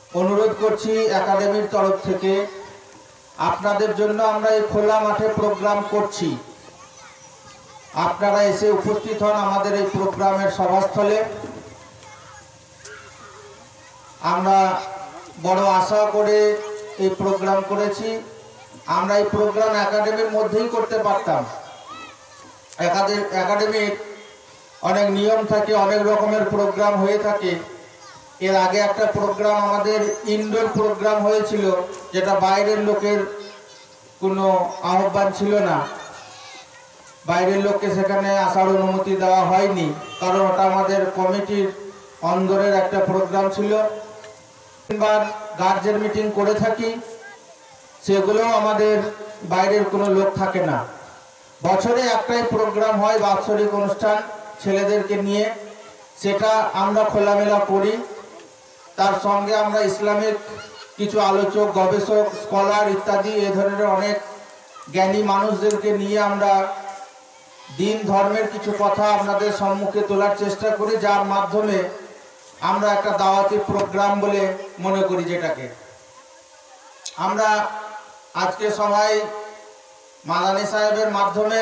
অনুরোধ করছি একাডেমির তরফ থেকে আপনাদের জন্য আমরা এই খোলা মাঠে প্রোগ্রাম করছি। আপনারা এসে উপস্থিত হন আমাদের এই প্রোগ্রামের সভাস্থলে। আমরা বড় আশা করে এই প্রোগ্রাম করেছি। আমরা এই প্রোগ্রাম একাডেমির মধ্যেই করতে পারতাম। একাডেমির অনেক নিয়ম থাকে, অনেক রকমের প্রোগ্রাম হয়ে থাকে। এর আগে একটা প্রোগ্রাম আমাদের ইনডোর প্রোগ্রাম হয়েছিল, যেটা বাইরের লোকের কোনো আহ্বান ছিল না, বাইরের লোককে সেখানে আসার অনুমতি দেওয়া হয়নি, কারণ ওটা আমাদের কমিটির অন্দরের একটা প্রোগ্রাম ছিল। তিনবার গার্জেন মিটিং করে থাকি, সেগুলো আমাদের বাইরের কোনো লোক থাকে না। বছরে একটাই প্রোগ্রাম হয়, বাৎসরিক অনুষ্ঠান ছেলেদেরকে নিয়ে, সেটা আমরা খোলামেলা করি। তার সঙ্গে আমরা ইসলামিক কিছু আলোচক, গবেষক, স্কলার ইত্যাদি এ ধরনের অনেক জ্ঞানী মানুষদেরকে নিয়ে আমরা দিন ধর্মের কিছু কথা আপনাদের সম্মুখে তোলার চেষ্টা করি, যার মাধ্যমে আমরা একটা দাওয়াতি প্রোগ্রাম বলে মনে করি। যেটাকে আমরা আজকে সবাই মাদানী সাহেবের মাধ্যমে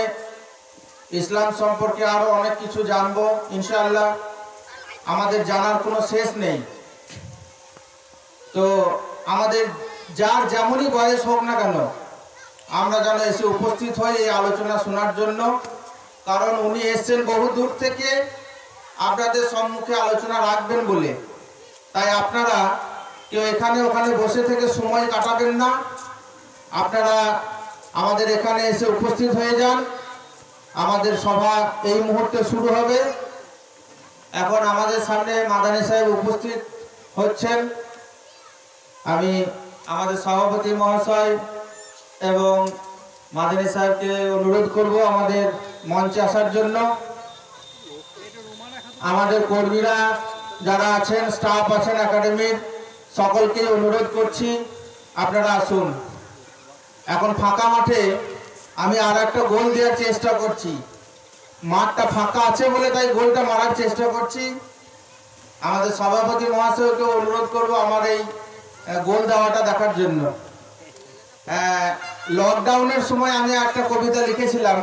ইসলাম সম্পর্কে আরো অনেক কিছু জানবো ইনশাআল্লাহ। আমাদের জানার কোনো শেষ নেই। তো আমাদের যার যেমনই বয়স হোক না কেন, আমরা যেন এসে উপস্থিত হই এই আলোচনা শোনার জন্য। কারণ উনি এসছেন বহু দূর থেকে আপনাদের সম্মুখে আলোচনা রাখবেন বলে। তাই আপনারা কেউ এখানে ওখানে বসে থেকে সময় কাটাবেন না, আপনারা আমাদের এখানে এসে উপস্থিত হয়ে যান। আমাদের সভা এই মুহূর্তে শুরু হবে। এখন আমাদের সামনে মাদানী সাহেব উপস্থিত হচ্ছেন। আমি আমাদের সভাপতি মহাশয় এবং মাদানী সাহেবকে অনুরোধ করব আমাদের মঞ্চে আসার জন্য। আমাদের কর্মীরা যারা আছেন, স্টাফ আছেন একাডেমির, সকলকে অনুরোধ করছি আপনারা আসুন। এখন ফাঁকা মাঠে আমি আর একটা গোল দেওয়ার চেষ্টা করছি। মাঠটা ফাঁকা আছে বলে তাই গোলটা মারার চেষ্টা করছি। আমাদের সভাপতি মহাশয়কে অনুরোধ করব আমার এই গোল দেওয়াটা দেখার জন্য। লকডাউনের সময় আমি একটা কবিতা লিখেছিলাম,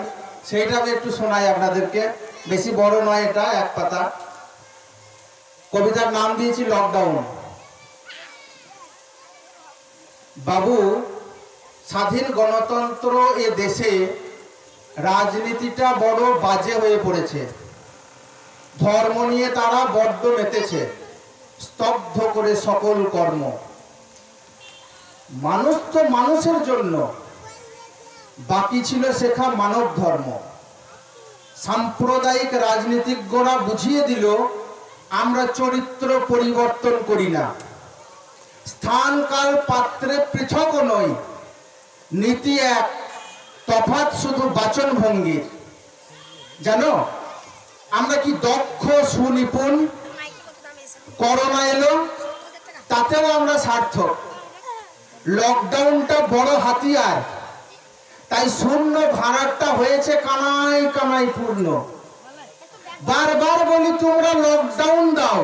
সেইটা আমি একটু শোনাই আপনাদেরকে। বেশি বড় নয়, এটা এক পাতা। কবিতার নাম দিয়েছি লকডাউন। বাবু, স্বাধীন গণতন্ত্র এ দেশে রাজনীতিটা বড় বাজে হয়ে পড়েছে। ধর্ম নিয়ে তারা বড্ড মেতেছে, স্তব্ধ করে সকল কর্ম। মানুষ তো মানুষের জন্য, বাকি ছিল শেখা মানব ধর্ম। সাম্প্রদায়িক রাজনীতিজ্ঞরা বুঝিয়ে দিল আমরা চরিত্র পরিবর্তন করি না। স্থান কাল পাত্রে পৃথক নই, নীতি এক, তফাৎ শুধু বাচন ভঙ্গির। জানো আমরা কি দক্ষ সুনিপুণ? করোনা এলো, তাতেও আমরা সার্থক। লকডাউনটা বড় হাতিয়ার, তাই শূন্য ভাড়াটা হয়েছে কানাই কানাই পূর্ণ। বারবার বলি তোমরা লকডাউন দাও,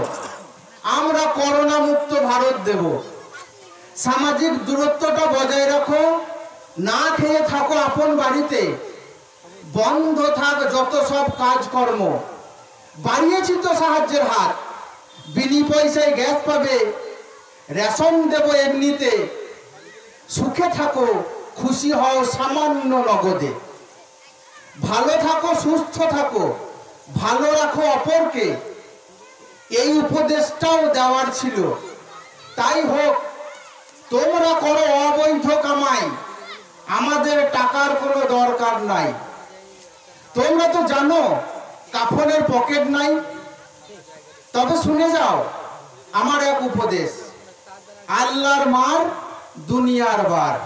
আমরা করোনা মুক্ত ভারত দেব। সামাজিক দূরত্বটা বজায় রাখো, না খেয়ে থাকো আপন বাড়িতে, বন্ধ থাক যত সব কাজকর্ম। বাড়িয়েছি তো সাহায্যের হাত, বিনি পয়সায় গ্যাস পাবে, রেশন দেব এমনিতে। সুখে থাকো, খুশি হও সামান্য নগদে। ভালো থাকো, সুস্থ থাকো, ভালো রাখো অপরকে। এই উপদেশটাও দেওয়ার ছিল। তাই হোক, তোমরা করো অবৈধ কামাই, আমাদের টাকার কোনো দরকার নাই। তোমরা তো জানো কাফনের পকেট নাই। তবে শুনে যাও আমার এক উপদেশ, আল্লাহর মার দুনিয়ার বার।